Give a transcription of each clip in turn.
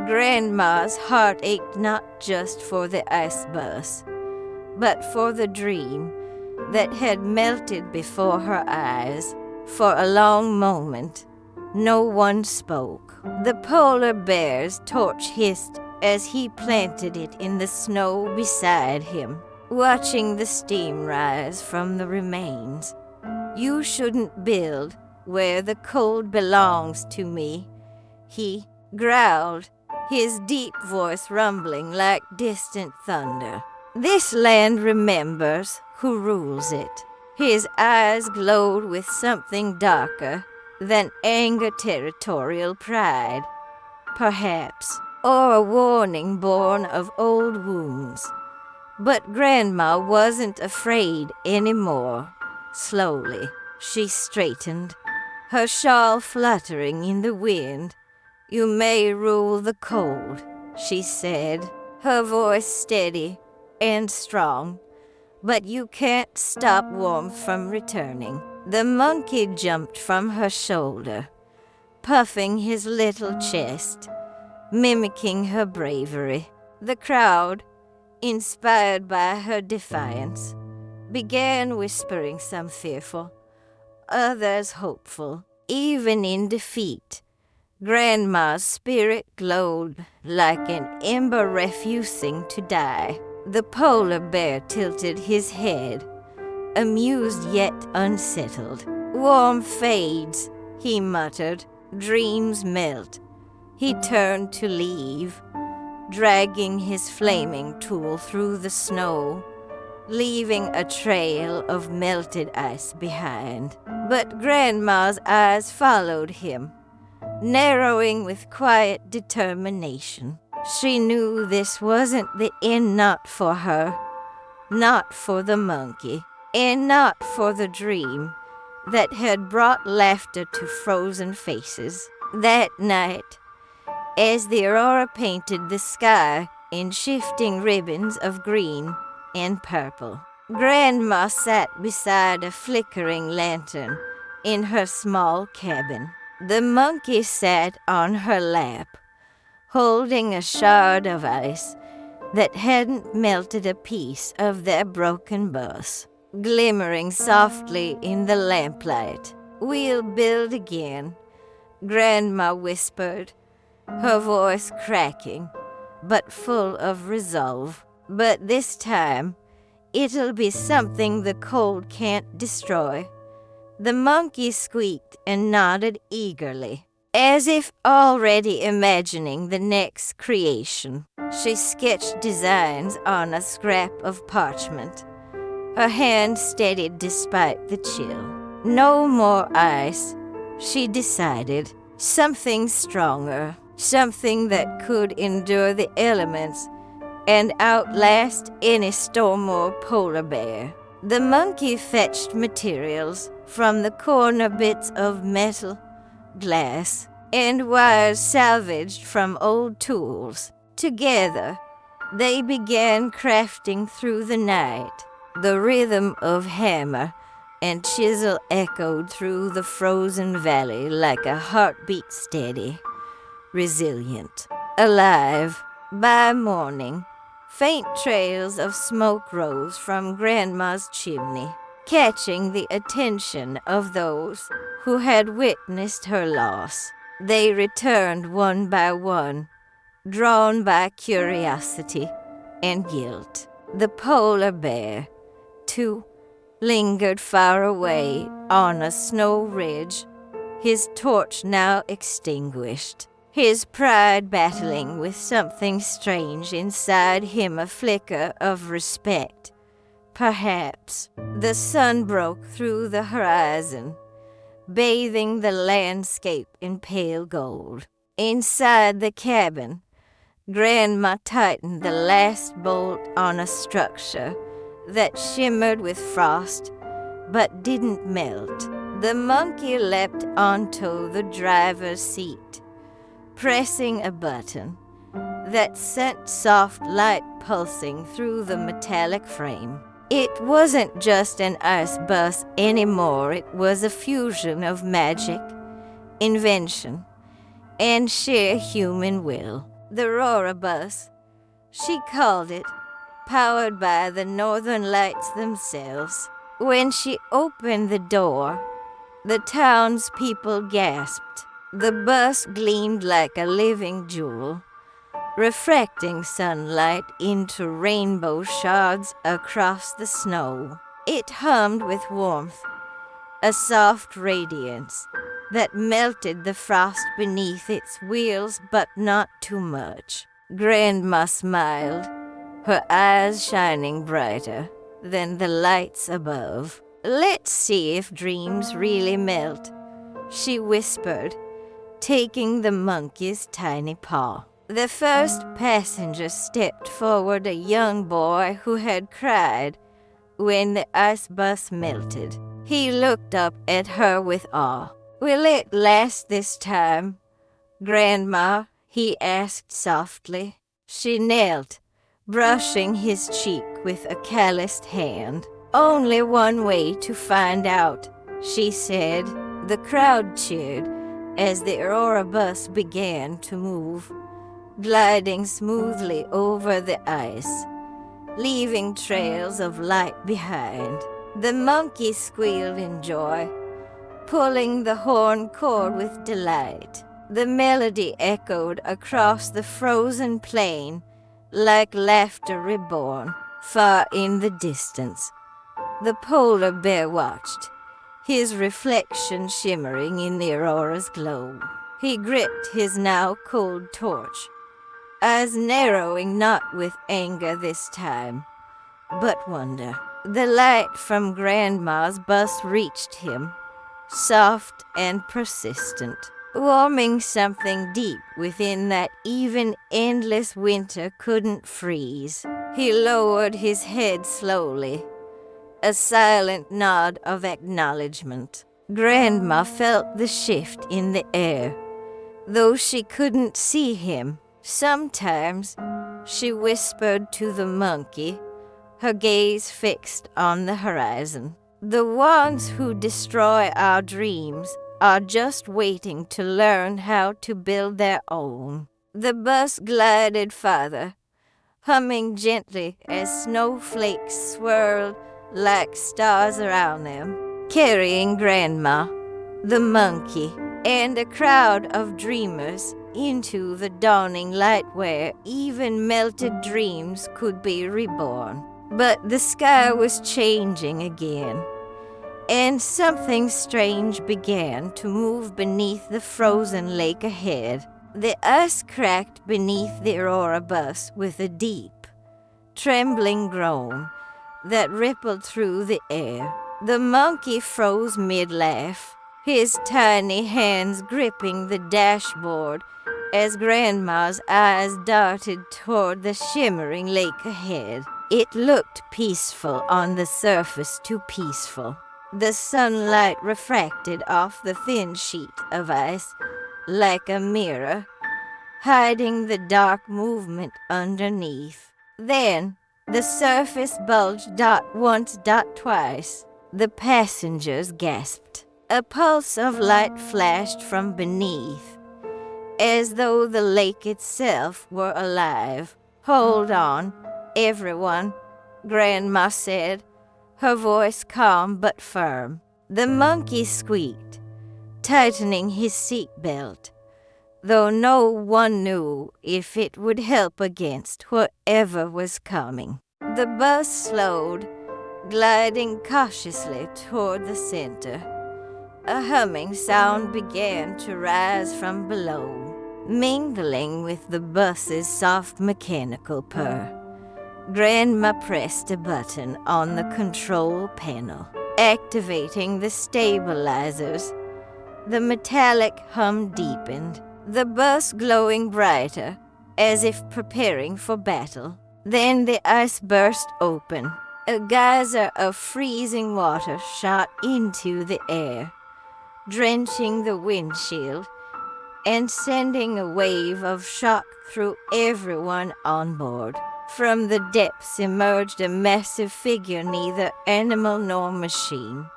Grandma's heart ached not just for the icebus, but for the dream that had melted before her eyes. For a long moment, no one spoke. The polar bear's torch hissed as he planted it in the snow beside him, watching the steam rise from the remains. "You shouldn't build where the cold belongs to me," he growled, his deep voice rumbling like distant thunder. "This land remembers who rules it." His eyes glowed with something darker than anger, territorial pride, perhaps, or a warning born of old wounds. But Grandma wasn't afraid anymore. Slowly, she straightened, her shawl fluttering in the wind. "You may rule the cold," she said, her voice steady and strong, "but you can't stop warmth from returning." The monkey jumped from her shoulder, puffing his little chest, mimicking her bravery. The crowd, inspired by her defiance, began whispering, some fearful, others hopeful. Even in defeat, Grandma's spirit glowed like an ember refusing to die. The polar bear tilted his head, amused yet unsettled. "Warmth fades," he muttered. "Dreams melt." He turned to leave, dragging his flaming tool through the snow, leaving a trail of melted ice behind. But Grandma's eyes followed him, narrowing with quiet determination. She knew this wasn't the end, not for her, not for the monkey, and not for the dream that had brought laughter to frozen faces. That night, as the aurora painted the sky in shifting ribbons of green and purple, Grandma sat beside a flickering lantern in her small cabin. The monkey sat on her lap, holding a shard of ice that hadn't melted a piece of their broken bus, glimmering softly in the lamplight. "We'll build again," Grandma whispered, her voice cracking, but full of resolve. "But this time, it'll be something the cold can't destroy." The monkey squeaked and nodded eagerly, as if already imagining the next creation. She sketched designs on a scrap of parchment, her hand steadied despite the chill. No more ice, she decided. Something stronger, something that could endure the elements and outlast any storm or polar bear. The monkey fetched materials from the corner, bits of metal, glass, and wires salvaged from old tools. Together, they began crafting through the night. The rhythm of hammer and chisel echoed through the frozen valley like a heartbeat, steady, resilient, alive. By morning, faint trails of smoke rose from Grandma's chimney, catching the attention of those who had witnessed her loss. They returned one by one, drawn by curiosity and guilt. The polar bear, too, lingered far away on a snow ridge, his torch now extinguished, his pride battling with something strange inside him, a flicker of respect. Perhaps the sun broke through the horizon, bathing the landscape in pale gold. Inside the cabin, Grandma tightened the last bolt on a structure that shimmered with frost but didn't melt. The monkey leapt onto the driver's seat, pressing a button that sent soft light pulsing through the metallic frame. It wasn't just an ice bus anymore. It was a fusion of magic, invention, and sheer human will. The Aurora Bus, she called it, powered by the northern lights themselves. When she opened the door, the townspeople gasped. The bus gleamed like a living jewel, reflecting sunlight into rainbow shards across the snow. It hummed with warmth, a soft radiance that melted the frost beneath its wheels, but not too much. Grandma smiled, her eyes shining brighter than the lights above. "Let's see if dreams really melt," she whispered, taking the monkey's tiny paw. The first passenger stepped forward, a young boy who had cried when the icebus melted. He looked up at her with awe. "Will it last this time, Grandma?" he asked softly. She knelt, brushing his cheek with a calloused hand. "Only one way to find out," she said. The crowd cheered as the Aurora Bus began to move, gliding smoothly over the ice, leaving trails of light behind. The monkey squealed in joy, pulling the horn cord with delight. The melody echoed across the frozen plain like laughter reborn. Far in the distance, the polar bear watched, his reflection shimmering in the aurora's glow. He gripped his now cold torch, eyes narrowing not with anger this time, but wonder. The light from Grandma's bus reached him, soft and persistent, warming something deep within that even endless winter couldn't freeze. He lowered his head slowly, a silent nod of acknowledgement. Grandma felt the shift in the air, though she couldn't see him. Sometimes she whispered to the monkey, her gaze fixed on the horizon. "The ones who destroy our dreams are just waiting to learn how to build their own." The bus glided farther, humming gently as snowflakes swirled like stars around them, carrying Grandma, the monkey, and a crowd of dreamers into the dawning light where even melted dreams could be reborn. But the sky was changing again, and something strange began to move beneath the frozen lake ahead. The ice cracked beneath the Aurora Bus with a deep, trembling groan that rippled through the air. The monkey froze mid-laugh, his tiny hands gripping the dashboard as Grandma's eyes darted toward the shimmering lake ahead. It looked peaceful on the surface, too peaceful. The sunlight refracted off the thin sheet of ice like a mirror, hiding the dark movement underneath. Then the surface bulged dot once, dot twice. The passengers gasped. A pulse of light flashed from beneath, as though the lake itself were alive. "Hold on, everyone," Grandma said, her voice calm but firm. The monkey squeaked, tightening his seatbelt, though no one knew if it would help against whatever was coming. The bus slowed, gliding cautiously toward the center. A humming sound began to rise from below, mingling with the bus's soft mechanical purr. Grandma pressed a button on the control panel, activating the stabilizers. The metallic hum deepened, the bus glowing brighter, as if preparing for battle. Then the ice burst open. A geyser of freezing water shot into the air, drenching the windshield and sending a wave of shock through everyone on board. From the depths emerged a massive figure, neither animal nor machine,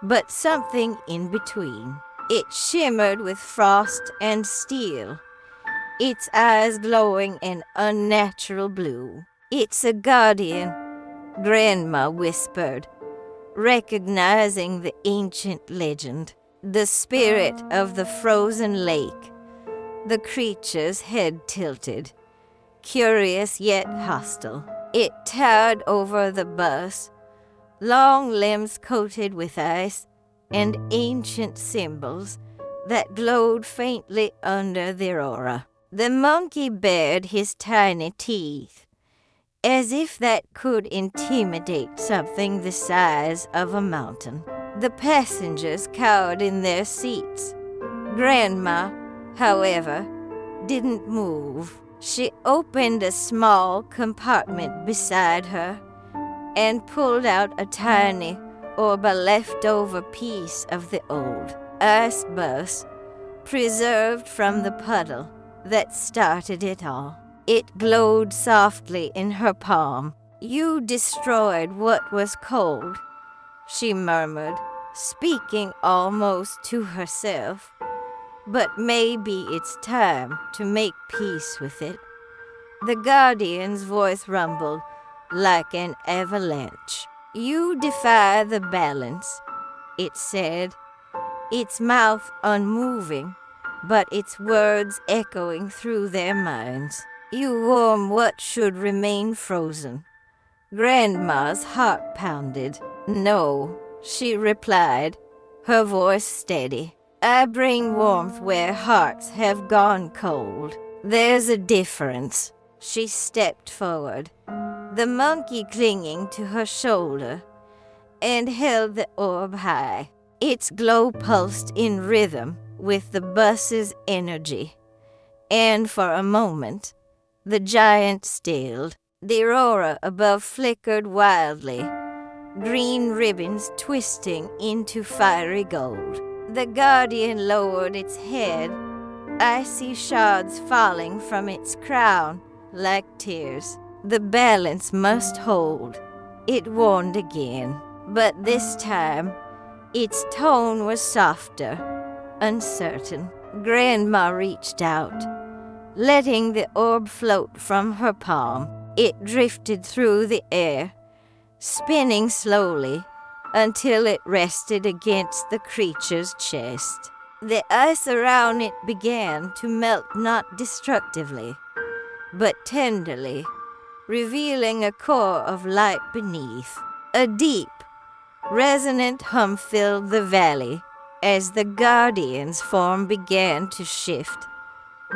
but something in between. It shimmered with frost and steel, its eyes glowing an unnatural blue. "It's a guardian," Grandma whispered, recognizing the ancient legend. "The spirit of the frozen lake." The creature's head tilted, curious yet hostile. It towered over the bus, long limbs coated with ice, and ancient symbols that glowed faintly under the aurora. The monkey bared his tiny teeth, as if that could intimidate something the size of a mountain. The passengers cowered in their seats. Grandma, however, didn't move. She opened a small compartment beside her and pulled out a tiny or a leftover piece of the old icebus, preserved from the puddle that started it all. It glowed softly in her palm. "You destroyed what was cold," she murmured, speaking almost to herself. "But maybe it's time to make peace with it." The guardian's voice rumbled like an avalanche. "You defy the balance," it said, its mouth unmoving, but its words echoing through their minds. "You warm what should remain frozen." Grandma's heart pounded. "No," she replied, her voice steady. "I bring warmth where hearts have gone cold. There's a difference." She stepped forward, the monkey clinging to her shoulder, and held the orb high. Its glow pulsed in rhythm with the bus's energy, and for a moment, the giant stilled. The aurora above flickered wildly, green ribbons twisting into fiery gold. The guardian lowered its head, icy shards falling from its crown like tears. "The balance must hold," it warned again. But this time, its tone was softer, uncertain. Grandma reached out, letting the orb float from her palm. It drifted through the air, spinning slowly until it rested against the creature's chest. The ice around it began to melt not destructively, but tenderly, revealing a core of light beneath. A deep, resonant hum filled the valley as the guardian's form began to shift.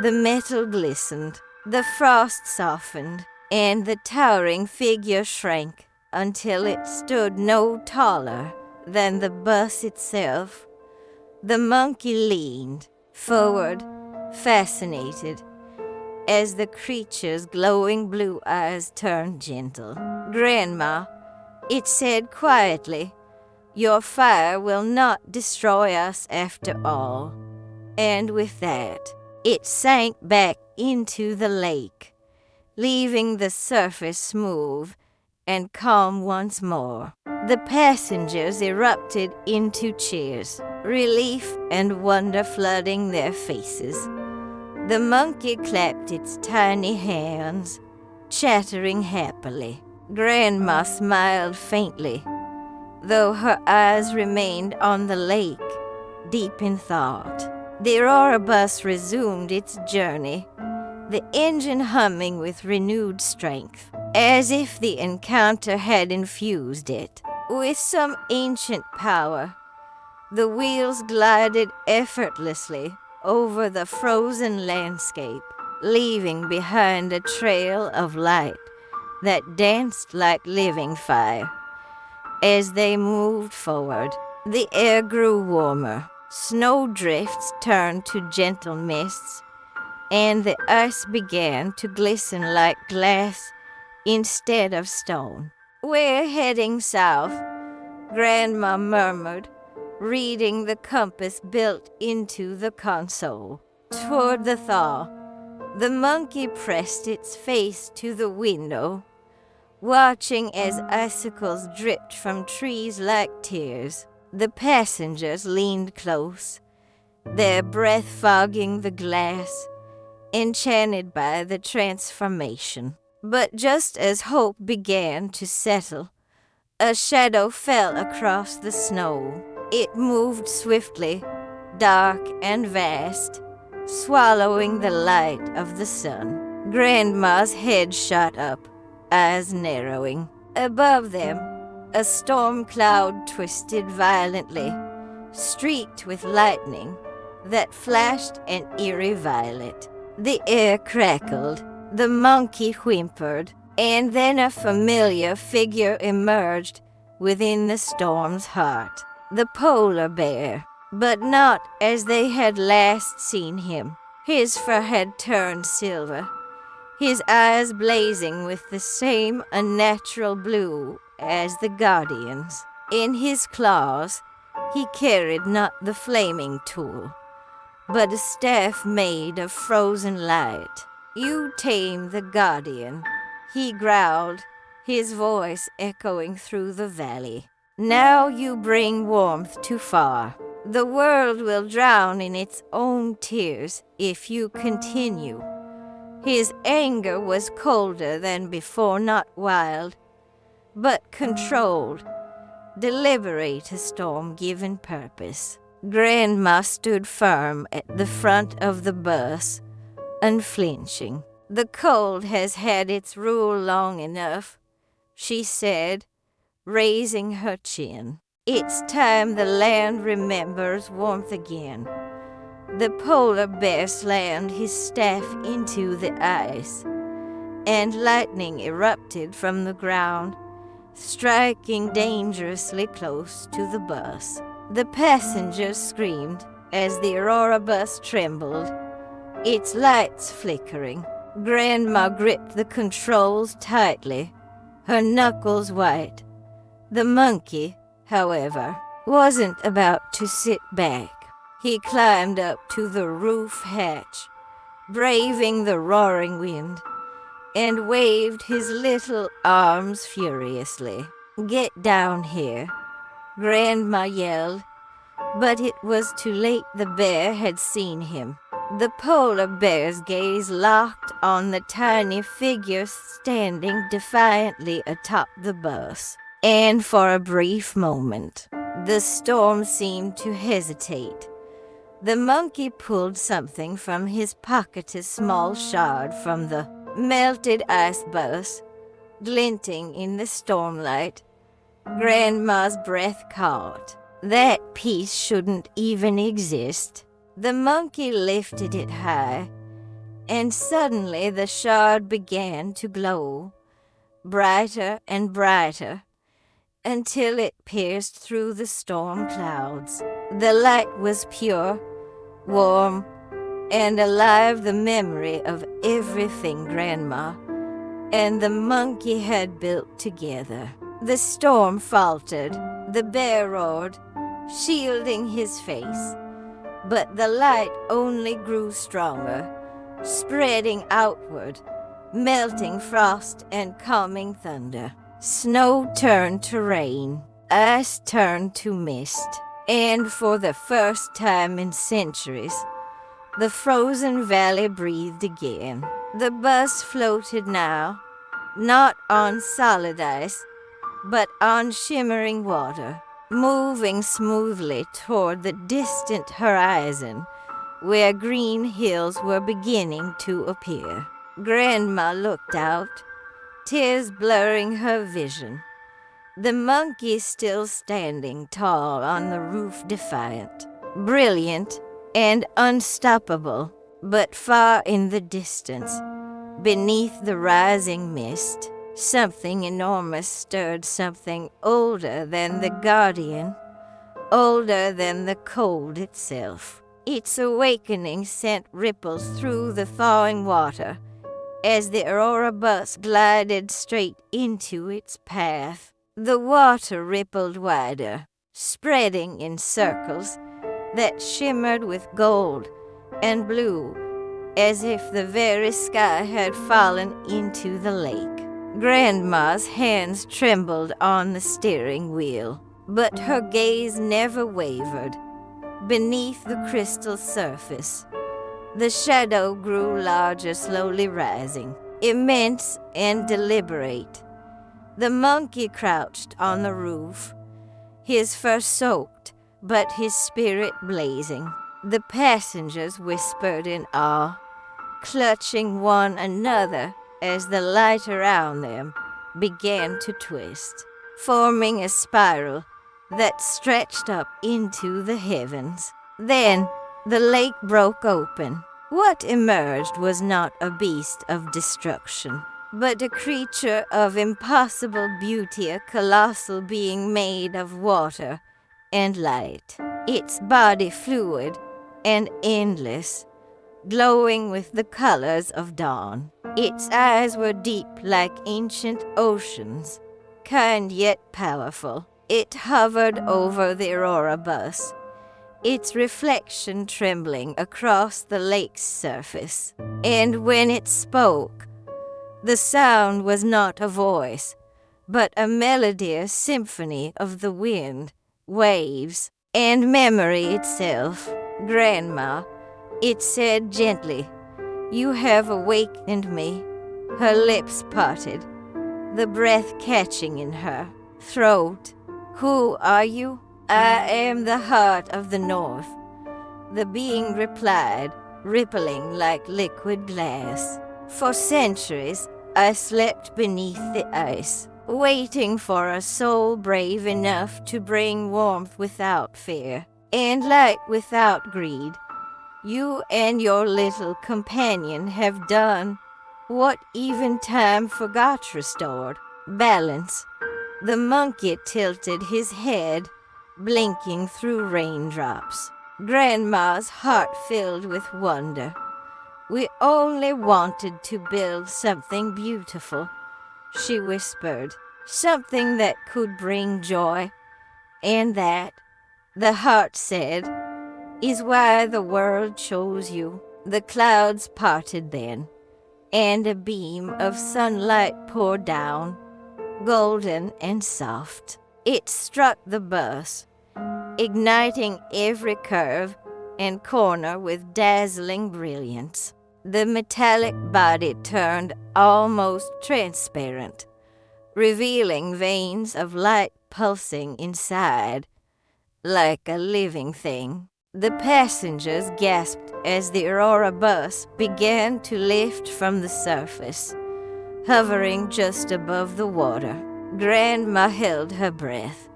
The metal glistened, the frost softened, and the towering figure shrank until it stood no taller than the bus itself. The monkey leaned forward, fascinated, as the creature's glowing blue eyes turned gentle. "Grandma," it said quietly, "your fire will not destroy us after all." And with that, it sank back into the lake, leaving the surface smooth and calm once more. The passengers erupted into cheers, relief and wonder flooding their faces. The monkey clapped its tiny hands, chattering happily. Grandma smiled faintly, though her eyes remained on the lake, deep in thought. The Aurora Bus resumed its journey, the engine humming with renewed strength, as if the encounter had infused it with some ancient power. The wheels glided effortlessly over the frozen landscape, leaving behind a trail of light that danced like living fire. As they moved forward, the air grew warmer. Snowdrifts turned to gentle mists, and the ice began to glisten like glass instead of stone. "We're heading south," Grandma murmured, reading the compass built into the console. Toward the thaw, the monkey pressed its face to the window, watching as icicles dripped from trees like tears. The passengers leaned close, their breath fogging the glass, enchanted by the transformation. But just as hope began to settle, a shadow fell across the snow. It moved swiftly, dark and vast, swallowing the light of the sun. Grandma's head shot up, eyes narrowing. Above them, a storm cloud twisted violently, streaked with lightning that flashed an eerie violet. The air crackled, the monkey whimpered, and then a familiar figure emerged within the storm's heart. The polar bear, but not as they had last seen him. His fur had turned silver, his eyes blazing with the same unnatural blue as the guardian's. In his claws, he carried not the flaming tool, but a staff made of frozen light. "You tame the guardian," he growled, his voice echoing through the valley. "Now you bring warmth too far. The world will drown in its own tears if you continue." His anger was colder than before, not wild, but controlled, deliberate, a storm-given purpose. Grandma stood firm at the front of the bus, unflinching. "The cold has had its rule long enough," she said, raising her chin. "It's time the land remembers warmth again." The polar bear slammed his staff into the ice, and lightning erupted from the ground, striking dangerously close to the bus. The passengers screamed as the Aurora Bus trembled, its lights flickering. Grandma gripped the controls tightly, her knuckles white. The monkey, however, wasn't about to sit back. He climbed up to the roof hatch, braving the roaring wind, and waved his little arms furiously. "Get down here," Grandma yelled, but it was too late. The bear had seen him. The polar bear's gaze locked on the tiny figure standing defiantly atop the bus. And for a brief moment, the storm seemed to hesitate. The monkey pulled something from his pocket, a small shard from the melted icebus, glinting in the stormlight. Grandma's breath caught. That piece shouldn't even exist. The monkey lifted it high, and suddenly the shard began to glow, brighter and brighter, until it pierced through the storm clouds. The light was pure, warm, and alive, the memory of everything Grandma and the monkey had built together. The storm faltered. The bear roared, shielding his face. But the light only grew stronger, spreading outward, melting frost and calming thunder. Snow turned to rain, ice turned to mist, and for the first time in centuries, the frozen valley breathed again. The bus floated now, not on solid ice, but on shimmering water, moving smoothly toward the distant horizon, where green hills were beginning to appear. Grandma looked out, tears blurring her vision. The monkey still standing tall on the roof, defiant, brilliant, and unstoppable, but far in the distance, beneath the rising mist, something enormous stirred, something older than the guardian, older than the cold itself. Its awakening sent ripples through the thawing water as the Aurora Bus glided straight into its path. The water rippled wider, spreading in circles that shimmered with gold and blue, as if the very sky had fallen into the lake. Grandma's hands trembled on the steering wheel, but her gaze never wavered. Beneath the crystal surface, The shadow grew larger, slowly rising, immense and deliberate. The monkey crouched on the roof, his fur soaked, but his spirit blazing. The passengers whispered in awe, clutching one another as the light around them began to twist, forming a spiral that stretched up into the heavens. Then the lake broke open. What emerged was not a beast of destruction, but a creature of impossible beauty, a colossal being made of water and light, its body fluid and endless, glowing with the colors of dawn. Its eyes were deep like ancient oceans, kind yet powerful. It hovered over the Aurora Bus, its reflection trembling across the lake's surface. And when it spoke, the sound was not a voice, but a melodious symphony of the wind, waves, and memory itself. "Grandma," it said gently, "you have awakened me." Her lips parted, the breath catching in her throat. "Who are you?" "I am the heart of the north," the being replied, rippling like liquid glass. "For centuries, I slept beneath the ice, waiting for a soul brave enough to bring warmth without fear and light without greed. You and your little companion have done what even time forgot restored: balance." The monkey tilted his head, blinking through raindrops. Grandma's heart filled with wonder. "We only wanted to build something beautiful," she whispered, "something that could bring joy. And that," the heart said, "is why the world chose you." The clouds parted then, and a beam of sunlight poured down, golden and soft. It struck the bus, igniting every curve and corner with dazzling brilliance. The metallic body turned almost transparent, revealing veins of light pulsing inside, like a living thing. The passengers gasped as the Aurora Bus began to lift from the surface, hovering just above the water. Grandma held her breath,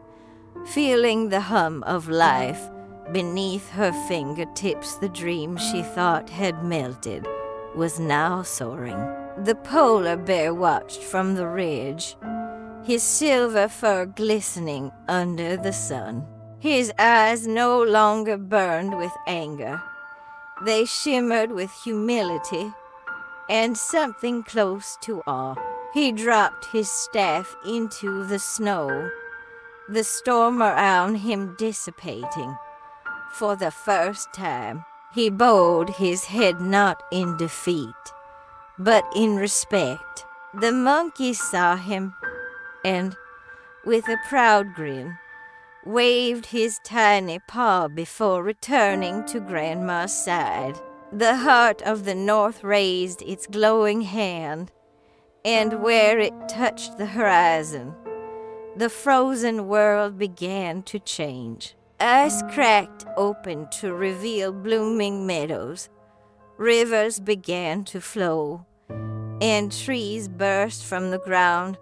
feeling the hum of life beneath her fingertips. The dream she thought had melted was now soaring. The polar bear watched from the ridge, his silver fur glistening under the sun. His eyes no longer burned with anger. They shimmered with humility and something close to awe. He dropped his staff into the snow, the storm around him dissipating. For the first time, he bowed his head not in defeat, but in respect. The monkey saw him and, with a proud grin, waved his tiny paw before returning to Grandma's side. The heart of the north raised its glowing hand, and where it touched the horizon, the frozen world began to change. Ice cracked open to reveal blooming meadows. Rivers began to flow, and trees burst from the ground,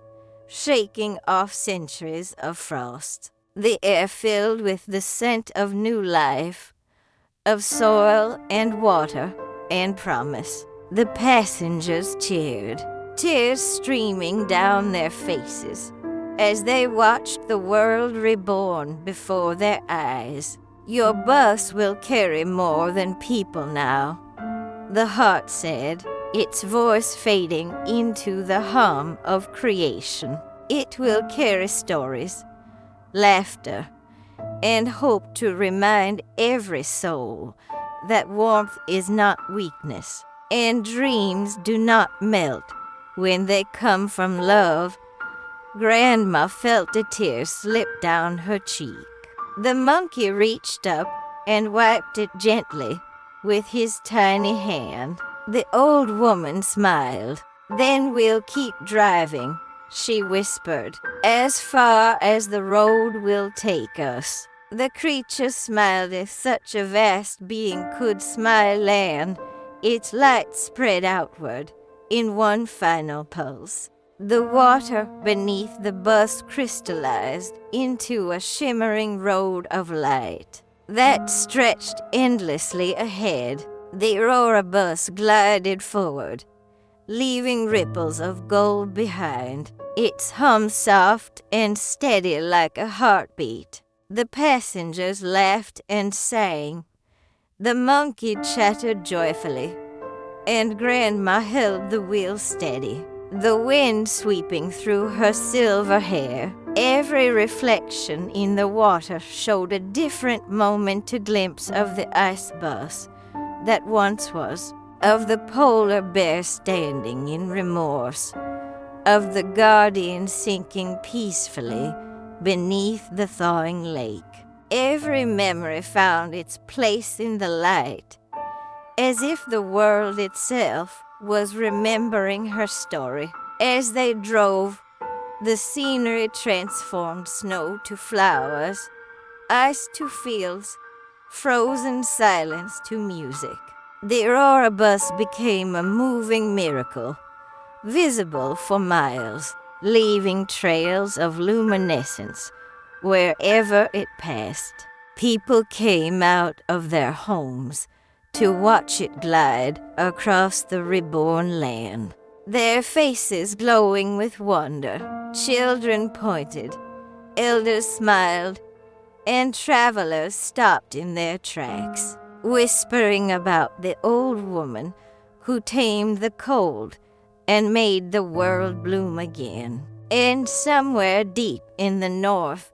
shaking off centuries of frost. The air filled with the scent of new life, of soil and water and promise. The passengers cheered, tears streaming down their faces, as they watched the world reborn before their eyes. "Your bus will carry more than people now," the heart said, its voice fading into the hum of creation. "It will carry stories, laughter, and hope to remind every soul that warmth is not weakness, and dreams do not melt when they come from love." Grandma felt a tear slip down her cheek. The monkey reached up and wiped it gently with his tiny hand. The old woman smiled. "Then we'll keep driving," she whispered, "as far as the road will take us." The creature smiled as such a vast being could smile, and its light spread outward in one final pulse. The water beneath the bus crystallized into a shimmering road of light that stretched endlessly ahead. The Aurora Bus glided forward, leaving ripples of gold behind, its hum soft and steady like a heartbeat. The passengers laughed and sang. The monkey chattered joyfully, and Grandma held the wheel steady, the wind sweeping through her silver hair. Every reflection in the water showed a different momentary glimpse of the icebus that once was, of the polar bear standing in remorse, of the guardian sinking peacefully beneath the thawing lake. Every memory found its place in the light, as if the world itself was remembering her story. As they drove, the scenery transformed snow to flowers, ice to fields, frozen silence to music. The Aurora Bus became a moving miracle, visible for miles, leaving trails of luminescence wherever it passed. People came out of their homes to watch it glide across the reborn land, their faces glowing with wonder. Children pointed, elders smiled, and travelers stopped in their tracks, whispering about the old woman who tamed the cold and made the world bloom again. And somewhere deep in the north,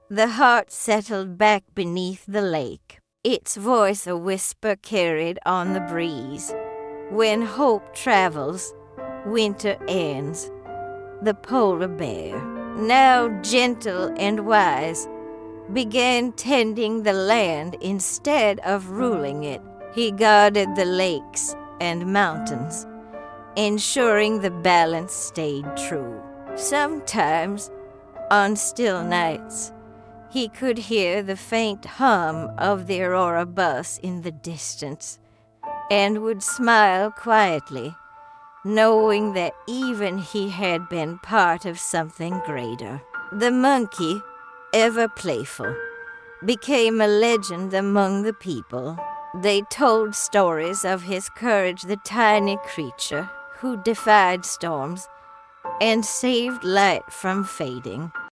the heart settled back beneath the lake, its voice a whisper carried on the breeze. When hope travels, winter ends. The polar bear, now gentle and wise, began tending the land instead of ruling it. He guarded the lakes and mountains, ensuring the balance stayed true. Sometimes, on still nights, he could hear the faint hum of the Aurora Bus in the distance, and would smile quietly, knowing that even he had been part of something greater. The monkey, ever playful, became a legend among the people. They told stories of his courage, the tiny creature who defied storms and saved light from fading.